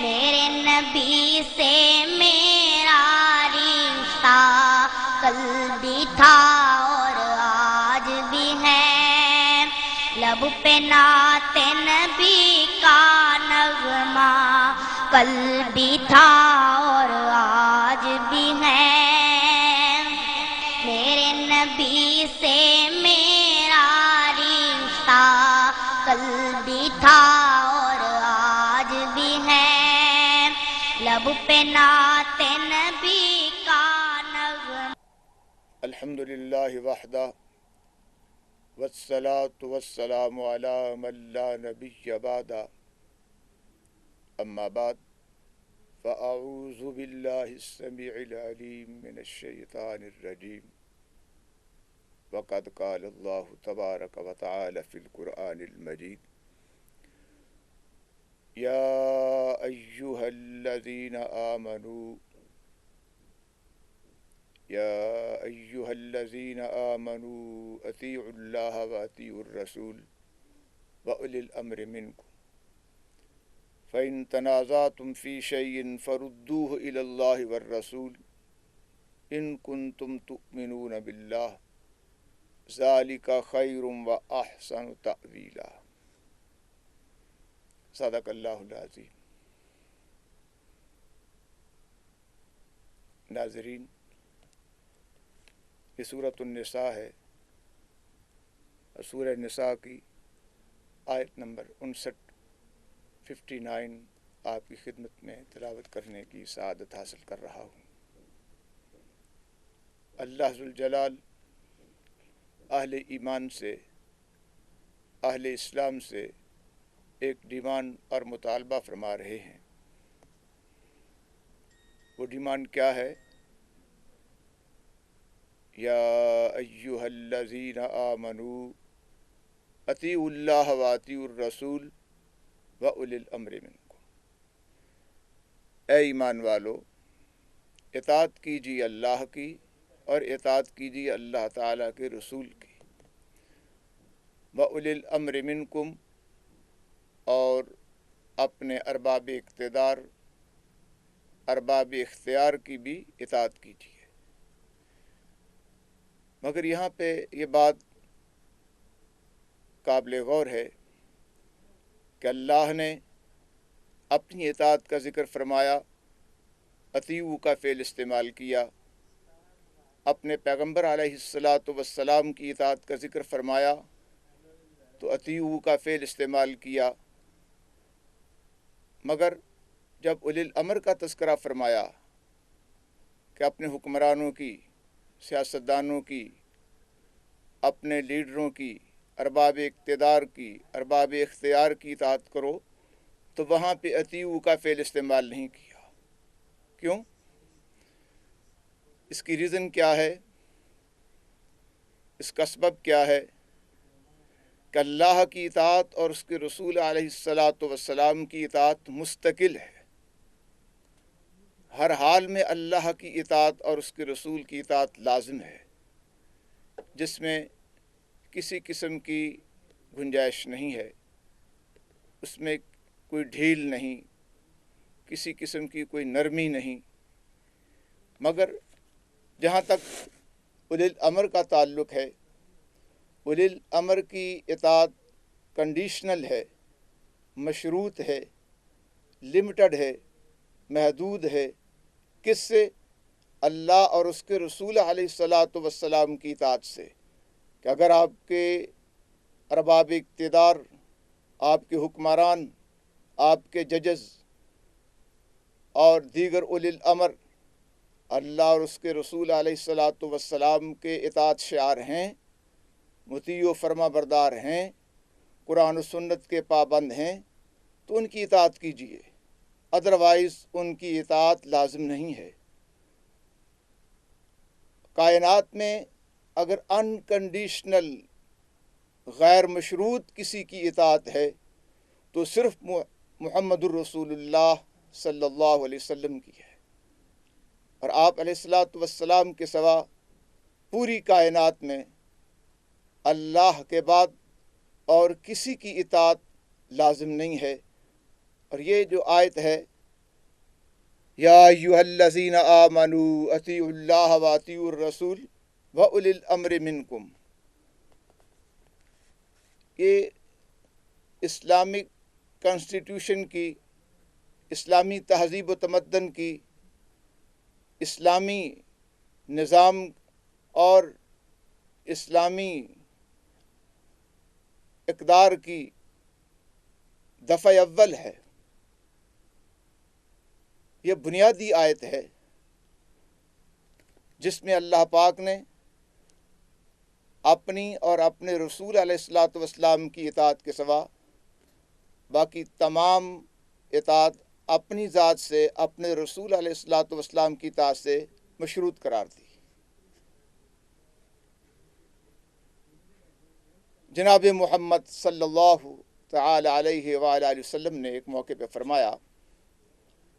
میرے نبی سے میرا رشتہ کل بھی تھا اور آج بھی ہے، لب پہ نعت نبی کا نغمہ کل بھی تھا اور آج بھی ہے، میرے نبی سے میرا رشتہ کل بھی تھا اور آج بھی ہے، لب پہ نعت نبی کا نغمہ۔ الحمدللہ وحدہ والصلاة والسلام علی من لا نبی بعدہ، اما بعد فاعوذ باللہ السمیع العلیم من الشیطان الرجیم، وقد قال اللہ تبارک وتعالی فی القرآن المجید، یا ایہا الذین آمنوا يا أيها الذين آمنوا أطيعوا الله وأطيعوا الرسول وأولي الأمر منكم فإن تنازعتم في شيء فردوه إلى الله والرسول إن كنتم تؤمنون بالله ذلك خير وأحسن تأويلا۔ صدق اللہ العظیم۔ ناظرین، یہ سورۃ النساء ہے، سورہ نساء کی آیت نمبر 59 آپ کی خدمت میں تلاوت کرنے کی سعادت حاصل کر رہا ہوں۔ اللہ ذوالجلال اہل ایمان سے، اہل اسلام سے ایک ڈیمانڈ اور مطالبہ فرما رہے ہیں۔ وہ ڈیمانڈ کیا ہے؟ یا ایہا الذین آمنوا اطیعوا اللہ واطیعوا الرسول واولی الامر منکم۔ اے ایمان والو، اطاعت کیجیے اللہ کی اور اطاعت کیجیے اللہ تعالیٰ کے رسول کی، واولی الامر منکم، اور اپنے ارباب اقتدار، ارباب اختیار کی بھی اطاعت کیجیے۔ مگر یہاں پہ یہ بات قابل غور ہے کہ اللہ نے اپنی اطاعت کا ذکر فرمایا، اطیعوا کا فعل استعمال کیا، اپنے پیغمبر علیہ الصلاۃ کی اطاعت کا ذکر فرمایا تو اطیعوا کا فعل استعمال کیا، مگر جب اولی الامر کا تذکرہ فرمایا کہ اپنے حکمرانوں کی، سیاستدانوں کی، اپنے لیڈروں کی، ارباب اقتدار کی، ارباب اختیار کی اطاعت کرو، تو وہاں پہ اطیعوا کا فعل استعمال نہیں کیا۔ کیوں؟ اس کی ریزن کیا ہے؟ اس کا سبب کیا ہے؟ کہ اللہ کی اطاعت اور اس کے رسول علیہ السلام کی اطاعت مستقل ہے۔ ہر حال میں اللہ کی اطاعت اور اس کے رسول کی اطاعت لازم ہے، جس میں کسی قسم کی گنجائش نہیں ہے، اس میں کوئی ڈھیل نہیں، کسی قسم کی کوئی نرمی نہیں۔ مگر جہاں تک اولی الامر کا تعلق ہے، اولی الامر کی اطاعت کنڈیشنل ہے، مشروط ہے، لمیٹڈ ہے، محدود ہے۔ کس سے؟ اللہ اور اس کے رسول علیہ السلام کی اطاعت سے، کہ اگر آپ کے ارباب اقتدار، آپ کے حکمران، آپ کے ججز اور دیگر اولی الامر اللہ اور اس کے رسول علیہ السلام کے اطاعت شعار ہیں، مطیع و فرما بردار ہیں، قرآن و سنت کے پابند ہیں، تو ان کی اطاعت کیجیے، ادروائز ان کی اطاعت لازم نہیں ہے۔ کائنات میں اگر انکنڈیشنل، غیر مشروط کسی کی اطاعت ہے تو صرف محمد الرسول اللہ صلی اللہ علیہ وسلم کی ہے، اور آپ علیہ السلام کے سوا پوری کائنات میں اللہ کے بعد اور کسی کی اطاعت لازم نہیں ہے۔ اور یہ جو آیت ہے یا ایھا الذین آمنوا اطیعوا اللہ و اطیعوا الرسول واولی الامر منکم. یہ اسلامک کانسٹیٹیوشن کی، اسلامی تہذیب و تمدن کی، اسلامی نظام اور اسلامی اقدار کی دفعہ اول ہے. یہ بنیادی آیت ہے جس میں اللہ پاک نے اپنی اور اپنے رسول علیہ الصلاۃ والسلام کی اطاعت کے سوا باقی تمام اطاعت اپنی ذات سے، اپنے رسول علیہ الصلاۃ والسلام کی اطاعت سے مشروط قرار دی. جناب محمد صلی اللہ تعالی علیہ وآلہ وسلم نے ایک موقع پہ فرمایا،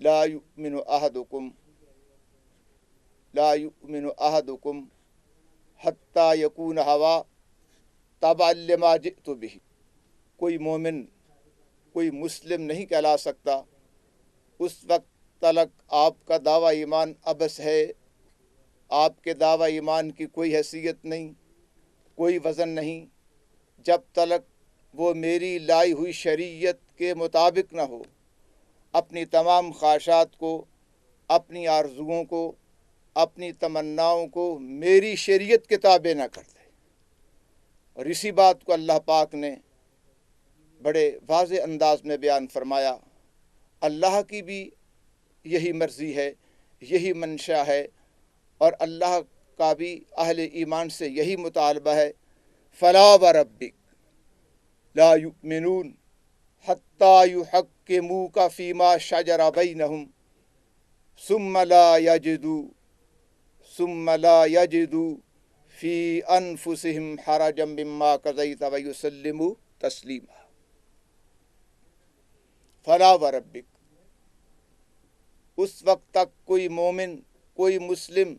لا یؤمن احدکم حتی یکون ہوا تبعا لما جئت بہ. کوئی مومن، کوئی مسلم نہیں کہلا سکتا اس وقت تلک آپ کا دعویٰ ایمان عبث ہے، آپ کے دعویٰ ایمان کی کوئی حیثیت نہیں، کوئی وزن نہیں، جب تلک وہ میری لائی ہوئی شریعت کے مطابق نہ ہو، اپنی تمام خواہشات کو، اپنی آرزوؤں کو، اپنی تمناؤں کو میری شریعت کے تابع نہ کر دے. اور اسی بات کو اللہ پاک نے بڑے واضح انداز میں بیان فرمایا. اللہ کی بھی یہی مرضی ہے، یہی منشا ہے، اور اللہ کا بھی اہل ایمان سے یہی مطالبہ ہے. فلا وربک لا یؤمنون حتی یحکموک فیما شجر بینہم ثم لا یجدوا فی انفسہم حرجا مما قضیت ویسلموا تسلیما. فلا وربک، اس وقت تک کوئی مومن، کوئی مسلم،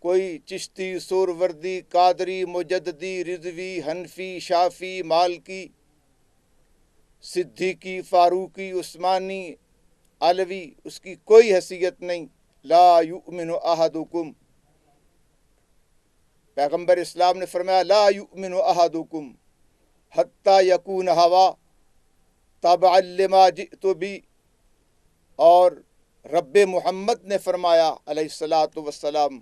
کوئی چشتی، سوروردی، قادری، مجددی، رضوی، حنفی، شافی، مالکی، صدیقی، فاروقی، عثمانی، علوی، اس کی کوئی حیثیت نہیں. لا یؤمن احدکم، پیغمبر اسلام نے فرمایا لا یؤمن احدکم حتی یکون ہوا تبعا لما جئت بی. اور رب محمد نے فرمایا علیہ الصلاۃ والسلام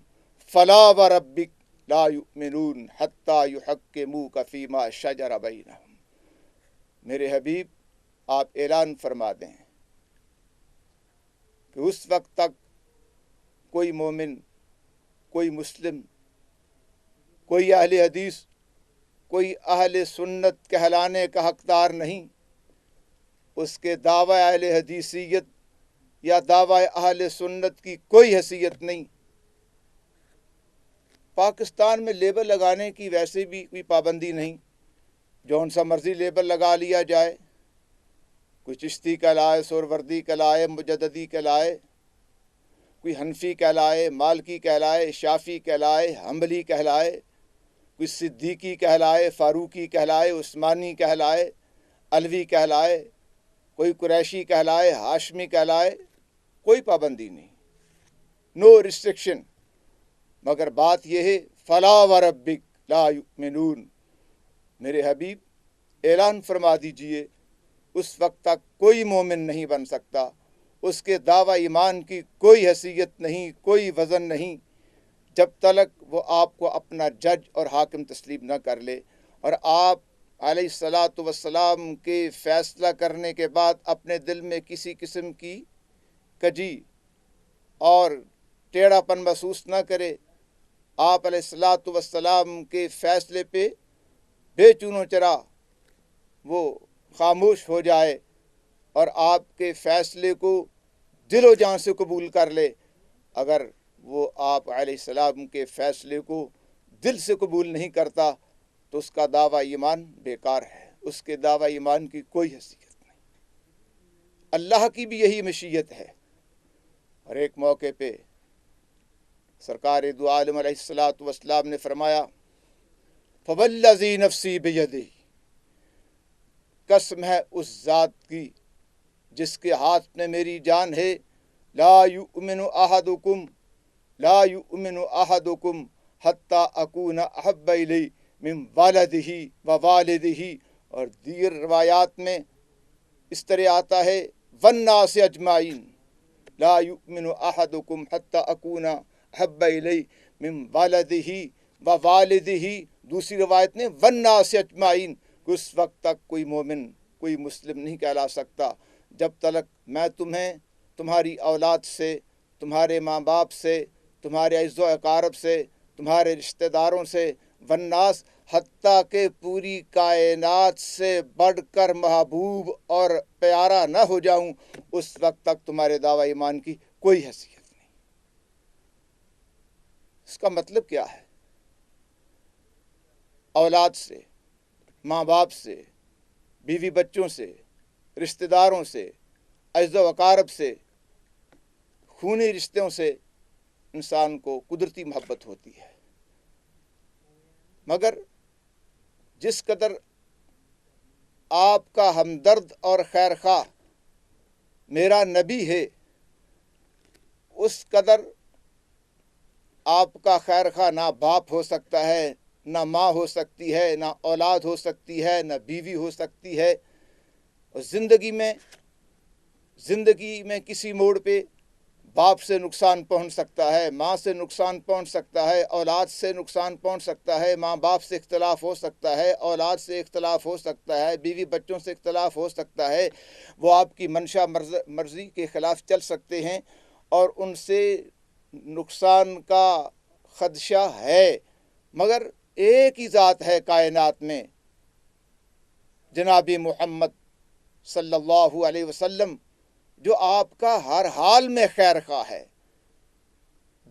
فلا وربک لا یؤمنون حتی یحکموک فیما شجر بینہم. میرے حبیب، آپ اعلان فرما دیں کہ اس وقت تک کوئی مومن، کوئی مسلم، کوئی اہل حدیث، کوئی اہل سنت کہلانے کا حقدار نہیں. اس کے دعوی اہل حدیثیت یا دعوی اہل سنت کی کوئی حیثیت نہیں. پاکستان میں لیبل لگانے کی ویسے بھی کوئی پابندی نہیں، جون سا مرضی لیبل لگا لیا جائے. کوئی چشتی کہلائے، سوروردی کہلائے، مجددی کہلائے، کوئی حنفی کہلائے، مالکی کہلائے، شافی کہلائے، حنبلی کہلائے، کوئی صدیقی کہلائے، فاروقی کہلائے، عثمانی کہلائے، علوی کہلائے، کوئی قریشی کہلائے، ہاشمی کہلائے، کوئی پابندی نہیں، نو ریسٹرکشن. مگر بات یہ ہے فلا وربک لا یؤمنون. میرے حبیب، اعلان فرما دیجئے اس وقت تک کوئی مومن نہیں بن سکتا، اس کے دعوی ایمان کی کوئی حیثیت نہیں، کوئی وزن نہیں، جب تلک وہ آپ کو اپنا جج اور حاکم تسلیم نہ کر لے. اور آپ علیہ الصلاۃ والسلام کے فیصلہ کرنے کے بعد اپنے دل میں کسی قسم کی کجی اور ٹیڑھا پن محسوس نہ کرے. آپ علیہ الصلاۃ والسلام کے فیصلے پہ بے چون و چرا وہ خاموش ہو جائے اور آپ کے فیصلے کو دل و جان سے قبول کر لے. اگر وہ آپ علیہ السلام کے فیصلے کو دل سے قبول نہیں کرتا تو اس کا دعویٰ ایمان بیکار ہے، اس کے دعویٰ ایمان کی کوئی حیثیت نہیں. اللہ کی بھی یہی مشیت ہے. اور ایک موقع پہ سرکار دو عالم علیہ الصلاۃ والسلام نے فرمایا فوالذی نفسی بیدہ، قسم ہے اس ذات کی جس کے ہاتھ میں میری جان ہے، لا یؤمن احدکم حتی اکون احب الی من والدہ و والدہ، اور دیگر روایات میں اس طرح آتا ہے والناس اجمعین، لا یؤمن احدکم حتی اکون احب الی من والدہ و والدہ، دوسری روایت میں والناس اجمعین، کہ اس وقت تک کوئی مومن، کوئی مسلم نہیں کہلا سکتا جب تک میں تمہیں تمہاری اولاد سے، تمہارے ماں باپ سے، تمہارے اعز و اقارب سے، تمہارے رشتہ داروں سے، والناس حتیٰ کہ پوری کائنات سے بڑھ کر محبوب اور پیارا نہ ہو جاؤں، اس وقت تک تمہارے دعوی ایمان کی کوئی حیثیت نہیں۔ اس کا مطلب کیا ہے؟ اولاد سے، ماں باپ سے، بیوی بچوں سے، رشتہ داروں سے، اعز و اقارب سے، خونی رشتوں سے انسان کو قدرتی محبت ہوتی ہے، مگر جس قدر آپ کا ہمدرد اور خیرخواہ میرا نبی ہے، اس قدر آپ کا خیرخواہ نہ باپ ہو سکتا ہے، نہ ماں ہو سکتی ہے، نہ اولاد ہو سکتی ہے، نہ بیوی ہو سکتی ہے۔ اور زندگی میں کسی موڑ پہ باپ سے نقصان پہنچ سکتا ہے، ماں سے نقصان پہنچ سکتا ہے، اولاد سے نقصان پہنچ سکتا ہے، ماں باپ سے اختلاف ہو سکتا ہے، اولاد سے اختلاف ہو سکتا ہے، بیوی بچوں سے اختلاف ہو سکتا ہے، وہ آپ کی منشا مرضی کے خلاف چل سکتے ہیں اور ان سے نقصان کا خدشہ ہے، مگر ایک ہی ذات ہے کائنات میں، جناب محمد صلی اللہ علیہ وسلم، جو آپ کا ہر حال میں خیر خواہ ہے،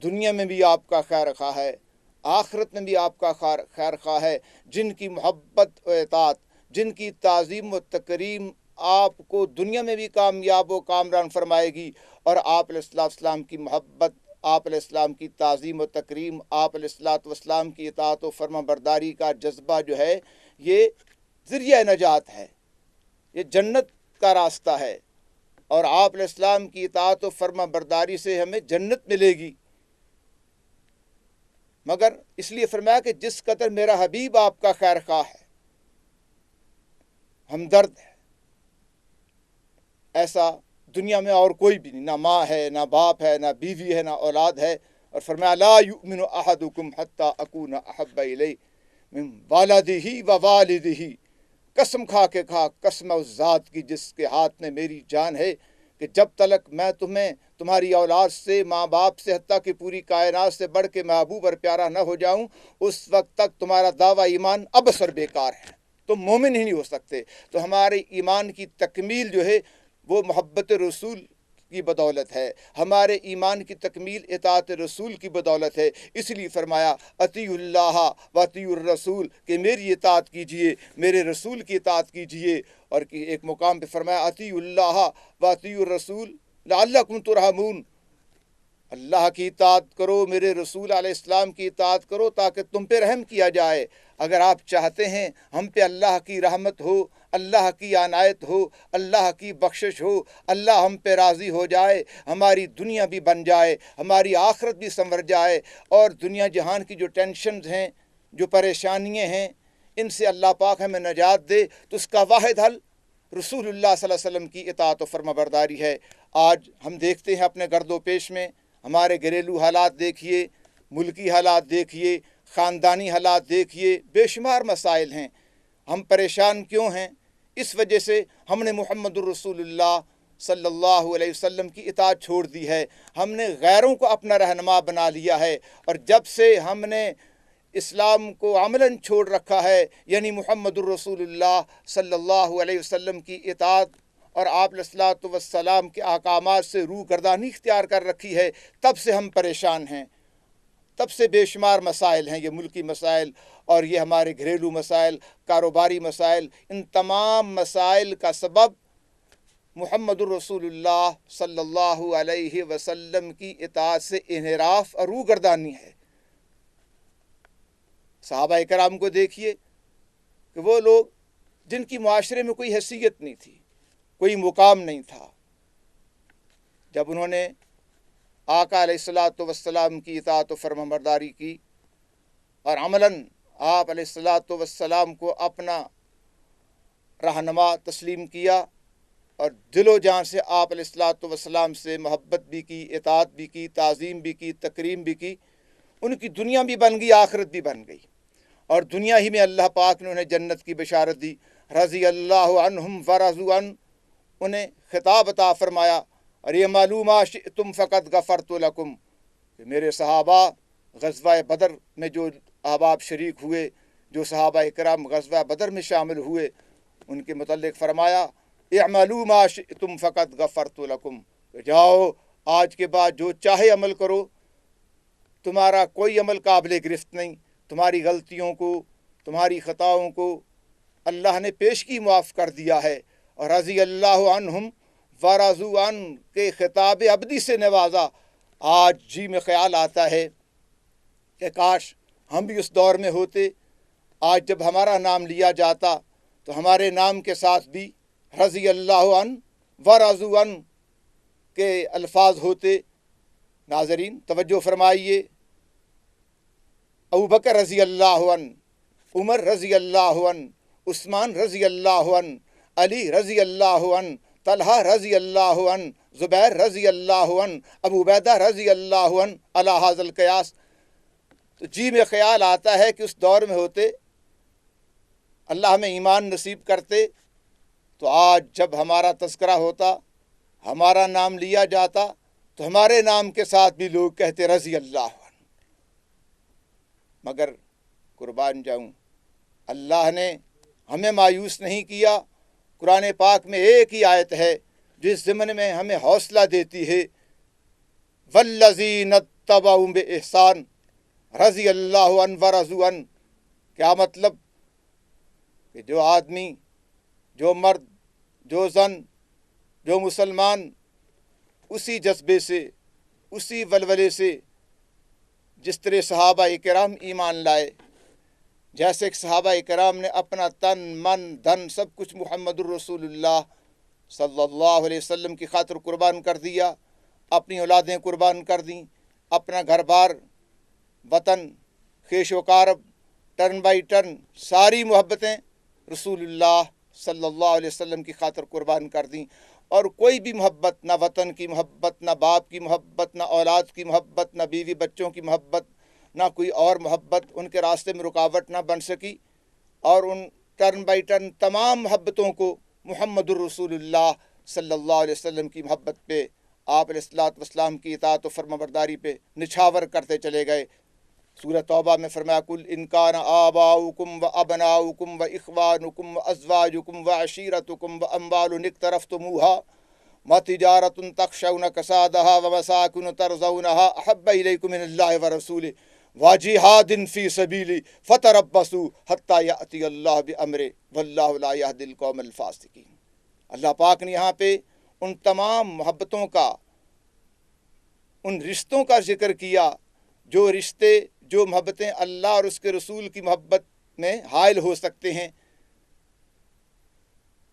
دنیا میں بھی آپ کا خیر خواہ ہے، آخرت میں بھی آپ کا خیر خواہ ہے، جن کی محبت و اطاعت، جن کی تعظیم و تکریم آپ کو دنیا میں بھی کامیاب و کامران فرمائے گی، اور آپ علیہ السلام کی محبت، آپ علیہ السلام کی تعظیم و تکریم، آپ علیہ السلام کی اطاعت و فرما برداری کا جذبہ جو ہے، یہ ذریعہ نجات ہے، یہ جنت کا راستہ ہے، اور آپ علیہ السلام کی اطاعت و فرما برداری سے ہمیں جنت ملے گی۔ مگر اس لیے فرمایا کہ جس قدر میرا حبیب آپ کا خیر خواہ ہے، ہمدرد ہے، ایسا دنیا میں اور کوئی بھی نہیں، نہ ماں ہے، نہ باپ ہے، نہ بیوی ہے، نہ اولاد ہے۔ اور فرمایا لا یؤمن احدکم حتی اکون احب الیہ من والدہ و والدہ، قسم کھا کے کہا، قسم اس ذات کی جس کے ہاتھ میں میری جان ہے، کہ جب تک میں تمہیں تمہاری اولاد سے، ماں باپ سے، حتیٰ کہ پوری کائنات سے بڑھ کے محبوب اور پیارا نہ ہو جاؤں، اس وقت تک تمہارا دعویٰ ایمان ابس اور بیکار ہے، تم مومن ہی نہیں ہو سکتے۔ تو ہمارے ایمان کی تکمیل جو ہے وہ محبت رسول کی بدولت ہے، ہمارے ایمان کی تکمیل اطاعت رسول کی بدولت ہے۔ اس لیے فرمایا اطیعوا اللہ و اطیعوا الرسول، کہ میری اطاعت کیجئے، میرے رسول کی اطاعت کیجئے، اور ایک مقام پہ فرمایا اطیعوا اللہ و اطیعوا الرسول لعلکم ترحمون، اللہ کی اطاعت کرو، میرے رسول علیہ السلام کی اطاعت کرو تاکہ تم پہ رحم کیا جائے۔ اگر آپ چاہتے ہیں ہم پہ اللہ کی رحمت ہو، اللہ کی عنایت ہو، اللہ کی بخشش ہو، اللہ ہم پہ راضی ہو جائے، ہماری دنیا بھی بن جائے، ہماری آخرت بھی سنور جائے، اور دنیا جہان کی جو ٹینشنز ہیں، جو پریشانیاں ہیں، ان سے اللہ پاک ہمیں نجات دے، تو اس کا واحد حل رسول اللہ صلی اللہ علیہ وسلم کی اطاعت و فرما برداری ہے۔ آج ہم دیکھتے ہیں اپنے گرد و پیش میں، ہمارے گھریلو حالات دیکھیے، ملکی حالات دیکھیے، خاندانی حالات دیکھیے، بے شمار مسائل ہیں۔ ہم پریشان کیوں ہیں؟ اس وجہ سے ہم نے محمد الرسول اللہ صلی اللہ علیہ وسلم کی اطاعت چھوڑ دی ہے، ہم نے غیروں کو اپنا رہنما بنا لیا ہے، اور جب سے ہم نے اسلام کو عملاً چھوڑ رکھا ہے، یعنی محمد الرسول اللہ صلی اللہ علیہ وسلم کی اطاعت اور آپ علیہ السلام کے احکامات سے روح گردانی اختیار کر رکھی ہے، تب سے ہم پریشان ہیں، تب سے بے شمار مسائل ہیں، یہ ملکی مسائل اور یہ ہمارے گھریلو مسائل، کاروباری مسائل، ان تمام مسائل کا سبب محمد الرسول اللہ صلی اللہ علیہ وسلم کی اطاعت سے انحراف اور روح گردانی ہے۔ صحابہ کرام کو دیکھیے کہ وہ لوگ جن کی معاشرے میں کوئی حیثیت نہیں تھی، کوئی مقام نہیں تھا، جب انہوں نے آقا علیہ الصلوۃ والسلام کی اطاعت و فرمانبرداری کی اور عملاً آپ علیہ الصلوۃ والسلام کو اپنا رہنما تسلیم کیا اور دل و جان سے آپ علیہ الصلوۃ والسلام سے محبت بھی کی، اطاعت بھی کی، تعظیم بھی کی، تکریم بھی کی، ان کی دنیا بھی بن گئی، آخرت بھی بن گئی، اور دنیا ہی میں اللہ پاک نے انہیں جنت کی بشارت دی۔ رضی اللہ عنہم ورضوا عنہ، انہیں خطاب عطا فرمایا، اور یہ معلوم شئتم فقط غفرت لکم، کہ میرے صحابہ غزوہ بدر میں جو احباب شریک ہوئے، جو صحابہ کرام غزوہ بدر میں شامل ہوئے، ان کے متعلق فرمایا اعملوا ما شئتم فقط غفرت لکم، جاؤ آج کے بعد جو چاہے عمل کرو، تمہارا کوئی عمل قابل گرفت نہیں، تمہاری غلطیوں کو، تمہاری خطاؤں کو اللہ نے پیشگی معاف کر دیا ہے۔ اور رضی اللہ عنہم ورضوا عنہ کے خطاب ابدی سے نوازا۔ آج جی میں خیال آتا ہے کہ کاش ہم بھی اس دور میں ہوتے، آج جب ہمارا نام لیا جاتا تو ہمارے نام کے ساتھ بھی رضی اللہ عنہ ورضوا عنہ کے الفاظ ہوتے۔ ناظرین توجہ فرمائیے، ابوبکر رضی اللہ عنہ، عمر رضی اللہ عنہ، عثمان رضی اللہ عنہ، علی رضی اللہ عنہ، طلحہ رضی اللہ عنہ، زبیر رضی اللہ عنہ، ابو عبیدہ رضی اللہ عنہ، علی ھذا القیاس۔ تو جی میں خیال آتا ہے کہ اس دور میں ہوتے، اللہ ہمیں ایمان نصیب کرتے، تو آج جب ہمارا تذکرہ ہوتا، ہمارا نام لیا جاتا، تو ہمارے نام کے ساتھ بھی لوگ کہتے رضی اللہ عنہ۔ مگر قربان جاؤں، اللہ نے ہمیں مایوس نہیں کیا۔ قرآن پاک میں ایک ہی آیت ہے جو اس ضمن میں ہمیں حوصلہ دیتی ہے، والذین اتبعوا بإحسان رضی اللہ عنہ ورضوا عنہ۔ کیا مطلب؟ کہ جو آدمی، جو مرد، جو زن، جو مسلمان اسی جذبے سے، اسی ولولے سے جس طرح صحابہ کرام ایمان لائے، جیسے کہ صحابہ کرام نے اپنا تن من دھن سب کچھ محمد الرسول اللہ صلی اللہ علیہ وسلم کی خاطر قربان کر دیا، اپنی اولادیں قربان کر دیں، اپنا گھر بار، وطن، خیش و کارب، ٹرن بائی ٹرن ساری محبتیں رسول اللہ صلی اللہ علیہ وسلم کی خاطر قربان کر دیں، اور کوئی بھی محبت، نہ وطن کی محبت، نہ باپ کی محبت، نہ اولاد کی محبت، نہ بیوی بچوں کی محبت، نہ کوئی اور محبت ان کے راستے میں رکاوٹ نہ بن سکی، اور ان ٹرن بائی ٹرن تمام محبتوں کو محمد الرسول اللہ صلی اللہ علیہ وسلم کی محبت پہ، آپ علیہ الصلوۃ والسلام کی اطاعت و فرمانبرداری پہ نچھاور کرتے چلے گئے۔ سورہ توبہ میں فرمایا کل ان کان آباؤکم و ابناؤکم و اخوانکم و ازواجکم و عشیرتکم و اموال اقترفتموہا و تجارت تخشون کسادہا و مساکن ترضونہا احب الیکم من اللہ و رسولہ و جہاد فی سبیلہ فتربصوا حتی یأتی اللہ بامرہ واللہ لا یہدی القوم الفاسقین۔ اللہ پاک نے یہاں پہ ان تمام محبتوں کا، ان رشتوں کا ذکر کیا، جو رشتے، جو محبتیں اللہ اور اس کے رسول کی محبت میں حائل ہو سکتے ہیں،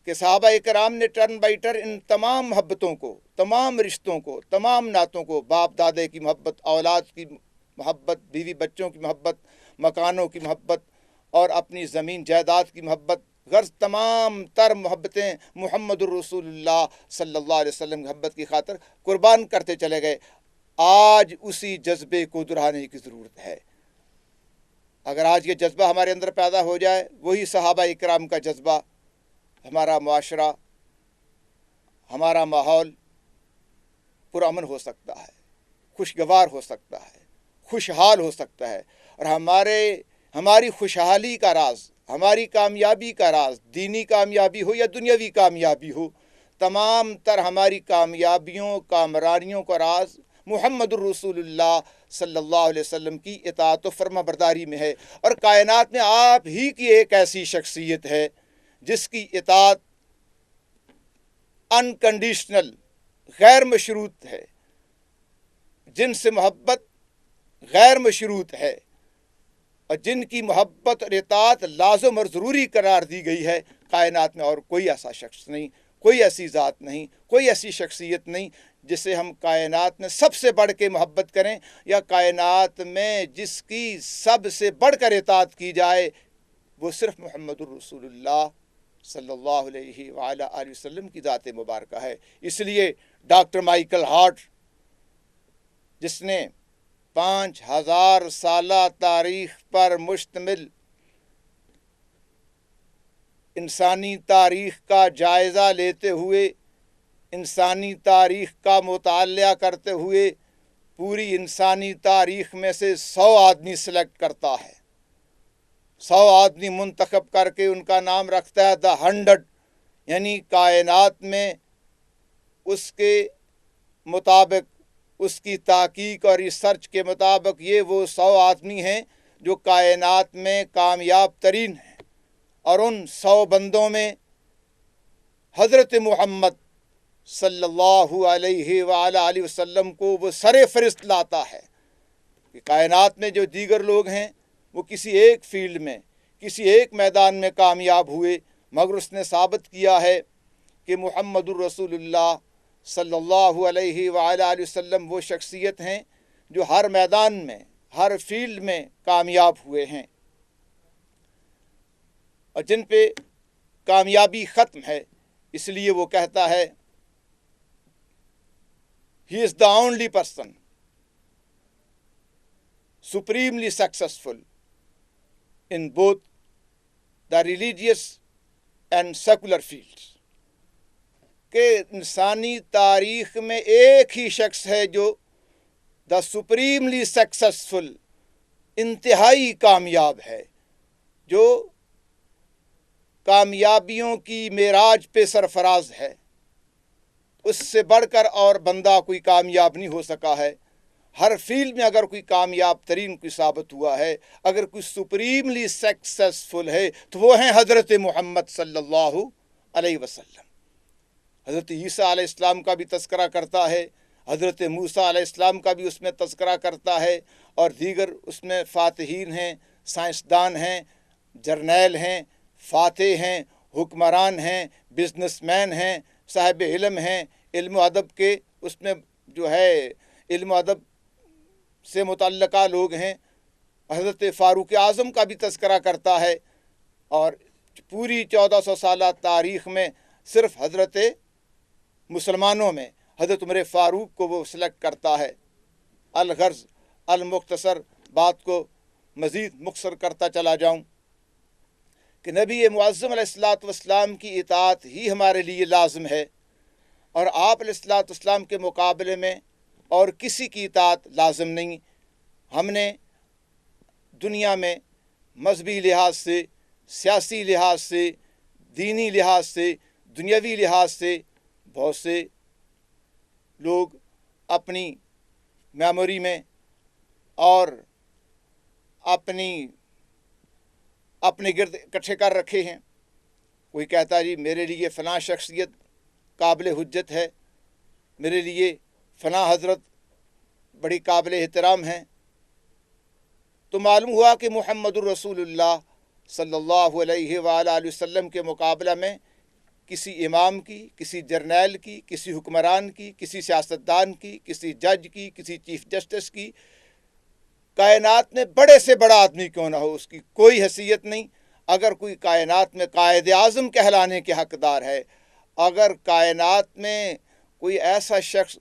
کہ صحابہ کرام نے ٹرن بائی ٹرن ان تمام محبتوں کو، تمام رشتوں کو، تمام نعتوں کو، باپ دادے کی محبت، اولاد کی محبت، بیوی بچوں کی محبت، مکانوں کی محبت، اور اپنی زمین جائیداد کی محبت، غرض تمام تر محبتیں محمد الرسول اللہ صلی اللہ علیہ وسلم کی محبت کی خاطر قربان کرتے چلے گئے۔ آج اسی جذبے کو دہرانے کی ضرورت ہے۔ اگر آج یہ جذبہ ہمارے اندر پیدا ہو جائے، وہی صحابہ کرام کا جذبہ، ہمارا معاشرہ، ہمارا ماحول پرامن ہو سکتا ہے، خوشگوار ہو سکتا ہے، خوشحال ہو سکتا ہے، اور ہماری خوشحالی کا راز، ہماری کامیابی کا راز، دینی کامیابی ہو یا دنیاوی کامیابی ہو، تمام تر ہماری کامیابیوں، کامرانیوں کا راز محمد الرسول اللہ صلی اللہ علیہ وسلم کی اطاعت و فرما برداری میں ہے۔ اور کائنات میں آپ ہی کی ایک ایسی شخصیت ہے جس کی اطاعت انکنڈیشنل، غیر مشروط ہے، جن سے محبت غیر مشروط ہے، اور جن کی محبت اور اطاعت لازم اور ضروری قرار دی گئی ہے۔ کائنات میں اور کوئی ایسا شخص نہیں، کوئی ایسی ذات نہیں، کوئی ایسی شخصیت نہیں جسے ہم کائنات میں سب سے بڑھ کے محبت کریں، یا کائنات میں جس کی سب سے بڑھ کر اطاعت کی جائے وہ صرف محمد الرسول اللہ صلی اللہ علیہ وآلہ آلہ وسلم کی ذات مبارکہ ہے۔ اس لیے ڈاکٹر مائیکل ہارٹ، جس نے 5000 سالہ تاریخ پر مشتمل انسانی تاریخ کا جائزہ لیتے ہوئے، انسانی تاریخ کا مطالعہ کرتے ہوئے پوری انسانی تاریخ میں سے 100 آدمی سلیکٹ کرتا ہے، 100 آدمی منتخب کر کے ان کا نام رکھتا ہے دا 100، یعنی کائنات میں اس کے مطابق، اس کی تحقیق اور ریسرچ کے مطابق یہ وہ 100 آدمی ہیں جو کائنات میں کامیاب ترین ہیں، اور ان 100 بندوں میں حضرت محمد صلی اللہ علیہ وآلہ آلہ وسلم کو وہ سر فہرست لاتا ہے کہ کائنات میں جو دیگر لوگ ہیں وہ کسی ایک فیلڈ میں، کسی ایک میدان میں کامیاب ہوئے، مگر اس نے ثابت کیا ہے کہ محمد الرسول اللہ صلی اللہ علیہ وآلہ آلہ وسلم وہ شخصیت ہیں جو ہر میدان میں، ہر فیلڈ میں کامیاب ہوئے ہیں، اور جن پہ کامیابی ختم ہے۔ اس لیے وہ کہتا ہے He is the only person supremely successful in both the religious and secular fields، کہ انسانی تاریخ میں ایک ہی شخص ہے جو the supremely successful، انتہائی کامیاب ہے، جو کامیابیوں کی معراج پہ سرفراز ہے، اس سے بڑھ کر اور بندہ کوئی کامیاب نہیں ہو سکا ہے۔ ہر فیلڈ میں اگر کوئی کامیاب ترین کوئی ثابت ہوا ہے، اگر کوئی سپریملی سکسیسفل ہے تو وہ ہیں حضرت محمد صلی اللہ علیہ وسلم۔ حضرت عیسیٰ علیہ السلام کا بھی تذکرہ کرتا ہے، حضرت موسیٰ علیہ السلام کا بھی اس میں تذکرہ کرتا ہے، اور دیگر اس میں فاتحین ہیں، سائنسدان ہیں، جرنیل ہیں، فاتح ہیں، حکمران ہیں، بزنس مین ہیں، صاحب علم ہیں، علم و ادب کے اس میں جو ہے علم و ادب سے متعلقہ لوگ ہیں۔ حضرت فاروق اعظم کا بھی تذکرہ کرتا ہے، اور پوری 1400 سالہ تاریخ میں صرف حضرت مسلمانوں میں حضرت عمر فاروق کو وہ سلیکٹ کرتا ہے۔ الغرض المختصر، بات کو مزید مختصر کرتا چلا جاؤں کہ نبی معظم علیہ الصلوۃ والسلام کی اطاعت ہی ہمارے لیے لازم ہے، اور آپ علیہ الصلوۃ والسلام کے مقابلے میں اور کسی کی اطاعت لازم نہیں۔ ہم نے دنیا میں مذہبی لحاظ سے، سیاسی لحاظ سے، دینی لحاظ سے، دنیاوی لحاظ سے بہت سے لوگ اپنی میموری میں اور اپنے گرد اکٹھے کر رکھے ہیں۔ کوئی کہتا ہے جی میرے لیے فلاں شخصیت قابل حجت ہے، میرے لیے فلاں حضرت بڑی قابل احترام ہیں، تو معلوم ہوا کہ محمد الرسول اللہ صلی اللہ علیہ وآلہ آلہ وسلم کے مقابلہ میں کسی امام کی، کسی جرنیل کی، کسی حکمران کی، کسی سیاستدان کی، کسی جج کی، کسی چیف جسٹس کی، کائنات میں بڑے سے بڑا آدمی کیوں نہ ہو، اس کی کوئی حیثیت نہیں۔ اگر کوئی کائنات میں قائد اعظم کہلانے کے حقدار ہے، اگر کائنات میں کوئی ایسا شخص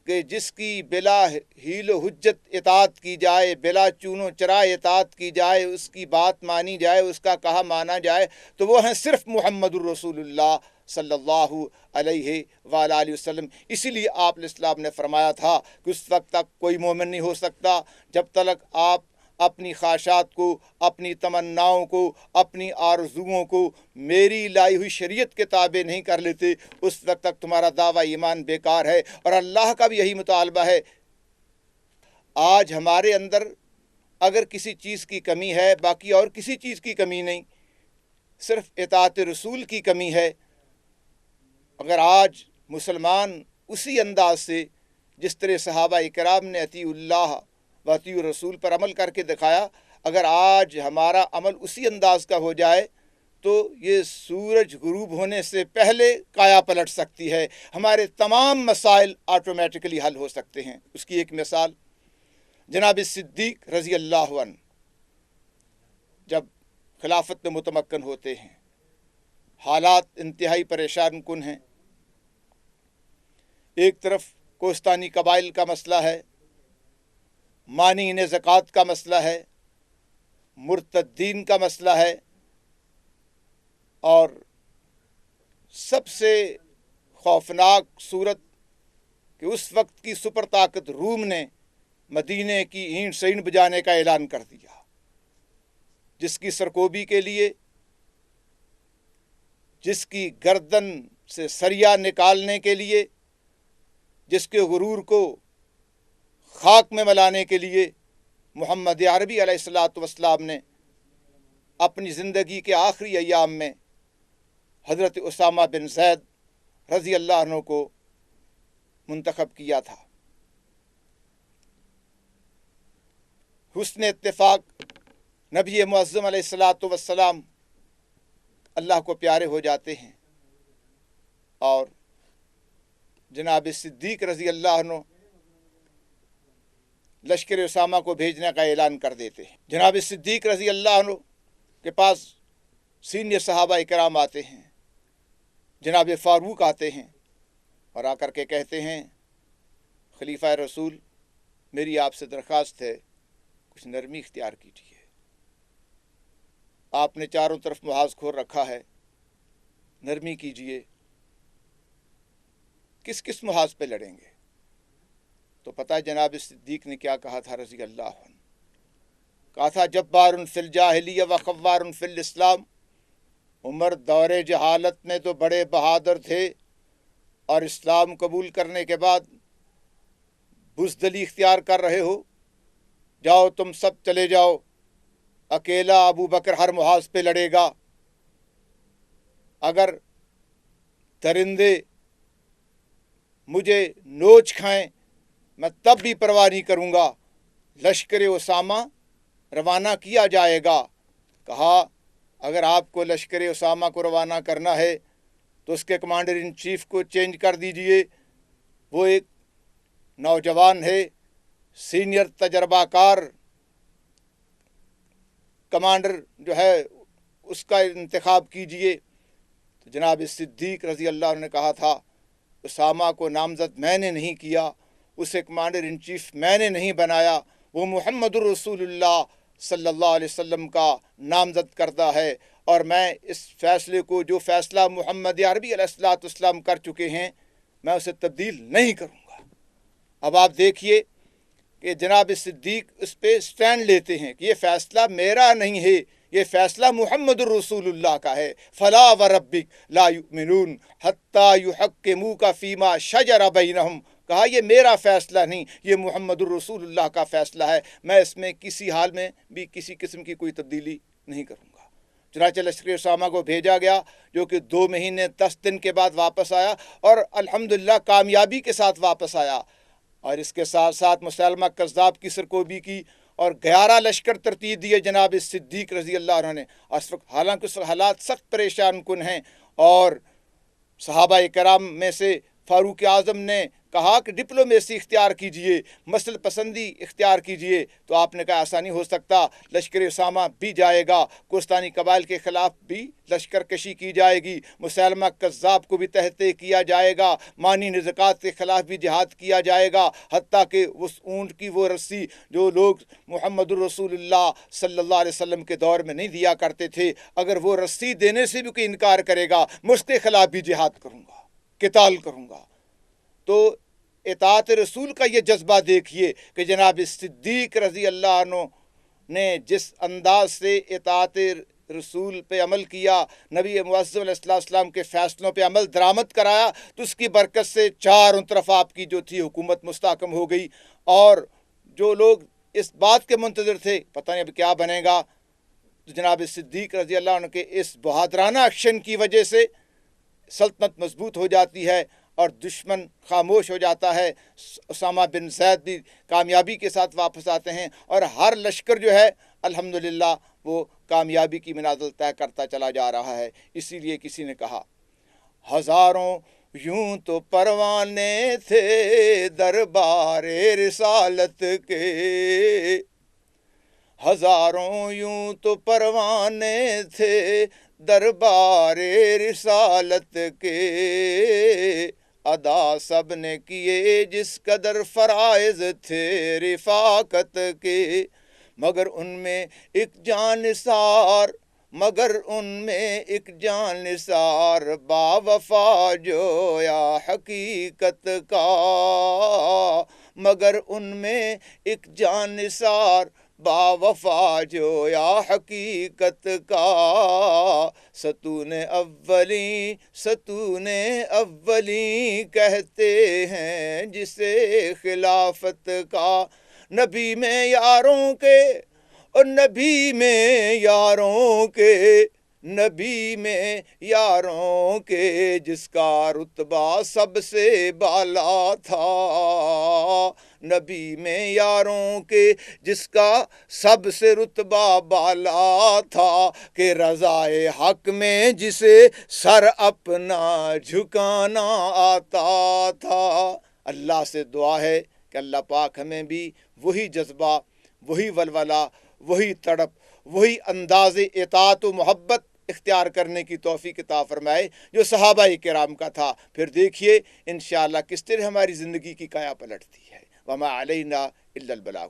کہ جس کی بلا حیل و حجت اطاعت کی جائے، بلا چون و چرا اطاعت کی جائے، اس کی بات مانی جائے، اس کا کہا مانا جائے، تو وہ ہیں صرف محمد الرسول اللہ صلی اللہ علیہ وآلہ آلہ وسلم۔ اسی لیے آپ علیہ السلام نے فرمایا تھا کہ اس وقت تک کوئی مومن نہیں ہو سکتا جب تک آپ اپنی خواہشات کو، اپنی تمناؤں کو، اپنی آرزوؤں کو میری لائی ہوئی شریعت کے تابع نہیں کر لیتے، اس وقت تک تمہارا دعویٰ ایمان بیکار ہے۔ اور اللہ کا بھی یہی مطالبہ ہے۔ آج ہمارے اندر اگر کسی چیز کی کمی ہے، باقی اور کسی چیز کی کمی نہیں، صرف اطاعت رسول کی کمی ہے۔ اگر آج مسلمان اسی انداز سے جس طرح صحابہ کرام نے اطیع اللہ و اطیع الرسول پر عمل کر کے دکھایا، اگر آج ہمارا عمل اسی انداز کا ہو جائے تو یہ سورج غروب ہونے سے پہلے کایا پلٹ سکتی ہے، ہمارے تمام مسائل آٹومیٹکلی حل ہو سکتے ہیں۔ اس کی ایک مثال جناب صدیق رضی اللہ عنہ جب خلافت میں متمکن ہوتے ہیں، حالات انتہائی پریشان کن ہیں۔ ایک طرف کوستانی قبائل کا مسئلہ ہے، مانعین زکوٰۃ کا مسئلہ ہے، مرتدین کا مسئلہ ہے، اور سب سے خوفناک صورت کہ اس وقت کی سپر طاقت روم نے مدینے کی اینٹ سینٹ بجانے کا اعلان کر دیا، جس کی سرکوبی کے لیے، جس کی گردن سے سریا نکالنے کے لیے، جس کے غرور کو خاک میں ملانے کے لیے محمد عربی علیہ الصلوۃ والسلام نے اپنی زندگی کے آخری ایام میں حضرت اسامہ بن زید رضی اللہ عنہ کو منتخب کیا تھا۔ حسن اتفاق نبی معظم علیہ الصلوۃ والسلام اللہ کو پیارے ہو جاتے ہیں اور جناب صدیق رضی اللہ عنہ لشکر اسامہ کو بھیجنے کا اعلان کر دیتے ہیں۔ جناب صدیق رضی اللہ عنہ کے پاس سینئر صحابہ اکرام آتے ہیں، جناب فاروق آتے ہیں اور آ کر کے کہتے ہیں خلیفہ رسول میری آپ سے درخواست ہے، کچھ نرمی اختیار کیجیے، آپ نے چاروں طرف محاذ کھول رکھا ہے، نرمی کیجیے، کس کس محاذ پہ لڑیں گے؟ تو پتہ ہے جناب صدیق نے کیا کہا تھا رضی اللہ عنہ؟ کہا تھا جبار فی الجاہلیہ و خوار فی الاسلام۔ عمر دور جہالت میں تو بڑے بہادر تھے اور اسلام قبول کرنے کے بعد بزدلی اختیار کر رہے ہو، جاؤ تم سب چلے جاؤ، اکیلا ابو بکر ہر محاذ پہ لڑے گا، اگر درندے مجھے نوچ کھائیں میں تب بھی پرواہ نہیں کروں گا۔ لشکر اسامہ روانہ کیا جائے گا۔ کہا اگر آپ کو لشکر اسامہ کو روانہ کرنا ہے تو اس کے کمانڈر ان چیف کو چینج کر دیجئے، وہ ایک نوجوان ہے، سینئر تجربہ کار کمانڈر جو ہے اس کا انتخاب کیجئے۔ تو جناب صدیق رضی اللہ عنہ نے کہا تھا اسامہ کو نامزد میں نے نہیں کیا، اسے کمانڈر ان چیف میں نے نہیں بنایا، وہ محمد الرسول اللہ صلی اللہ علیہ وسلم کا نامزد کردہ ہے، اور میں اس فیصلے کو جو فیصلہ محمد عربی علیہ الصلوۃ والسلام کر چکے ہیں میں اسے تبدیل نہیں کروں گا۔ اب آپ دیکھیے کہ جناب صدیق اس پہ سٹینڈ لیتے ہیں کہ یہ فیصلہ میرا نہیں ہے، یہ فیصلہ محمد الرسول اللہ کا ہے۔ فلا وربک لا یؤمنون حتی یحکموک فیما شجر بینہم، کہا یہ میرا فیصلہ نہیں، یہ محمد الرسول اللہ کا فیصلہ ہے، میں اس میں کسی حال میں بھی کسی قسم کی کوئی تبدیلی نہیں کروں گا۔ چنانچہ لشکر اسامہ کو بھیجا گیا جو کہ 2 مہینے 10 دن کے بعد واپس آیا اور الحمدللہ کامیابی کے ساتھ واپس آیا، اور اس کے ساتھ ساتھ مسلمہ کذاب کی سرکوبی کی اور 11 لشکر ترتیب دیے جناب صدیق رضی اللہ عنہ نے۔ حالانکہ اس وقت حالات سخت پریشان کن ہیں، اور صحابہ کرام میں سے فاروق اعظم نے کہا کہ ڈپلومیسی اختیار کیجئے، مسل پسندی اختیار کیجئے، تو آپ نے کہا ایسا نہیں ہو سکتا، لشکر اسامہ بھی جائے گا، کوستانی قبائل کے خلاف بھی لشکر کشی کی جائے گی، مسلمہ کذاب کو بھی تحت کیا جائے گا، مانعین زکوٰۃ کے خلاف بھی جہاد کیا جائے گا، حتیٰ کہ اس اونٹ کی وہ رسی جو لوگ محمد الرسول اللہ صلی اللہ علیہ وسلم کے دور میں نہیں دیا کرتے تھے، اگر وہ رسی دینے سے بھی کوئی انکار کرے گا میں اس کے خلاف بھی جہاد کروں گا، قتال کروں گا۔ تو اطاعت رسول کا یہ جذبہ دیکھیے کہ جناب صدیق رضی اللہ عنہ نے جس انداز سے اطاعت رسول پہ عمل کیا، نبی معظم علیہ السلام کے فیصلوں پہ عمل درآمد کرایا، تو اس کی برکت سے چاروں طرف آپ کی جو تھی حکومت مستحکم ہو گئی، اور جو لوگ اس بات کے منتظر تھے پتہ نہیں اب کیا بنے گا، تو جناب صدیق رضی اللہ عنہ کے اس بہادرانہ ایکشن کی وجہ سے سلطنت مضبوط ہو جاتی ہے اور دشمن خاموش ہو جاتا ہے۔ اسامہ بن زید بھی کامیابی کے ساتھ واپس آتے ہیں، اور ہر لشکر جو ہے الحمدللہ وہ کامیابی کی منازل طے کرتا چلا جا رہا ہے۔ اسی لیے کسی نے کہا ہزاروں یوں تو پروانے تھے دربار رسالت کے، ہزاروں یوں تو پروانے تھے دربار رسالت کے، ادا سب نے کیے جس قدر فرائض تھے رفاقت کے، مگر ان میں ایک جانثار با وفا جو یا حقیقت کا، مگر ان میں ایک جانثار با وفا جو یا حقیقت کا، ستون اولی کہتے ہیں جسے خلافت کا، نبی میں یاروں کے اور نبی میں یاروں کے جس کا رتبہ سب سے بالا تھا، نبی میں یاروں کے جس کا سب سے رتبہ بالا تھا، کہ رضائے حق میں جسے سر اپنا جھکانا آتا تھا۔ اللہ سے دعا ہے کہ اللہ پاک ہمیں بھی وہی جذبہ، وہی ولولہ، وہی تڑپ، وہی انداز اطاعت و محبت اختیار کرنے کی توفیق عطا فرمائے جو صحابہ کرام کا تھا۔ پھر دیکھیے انشاءاللہ کس طرح ہماری زندگی کی کایا پلٹتی ہے۔ وما علینا الا البلاغ۔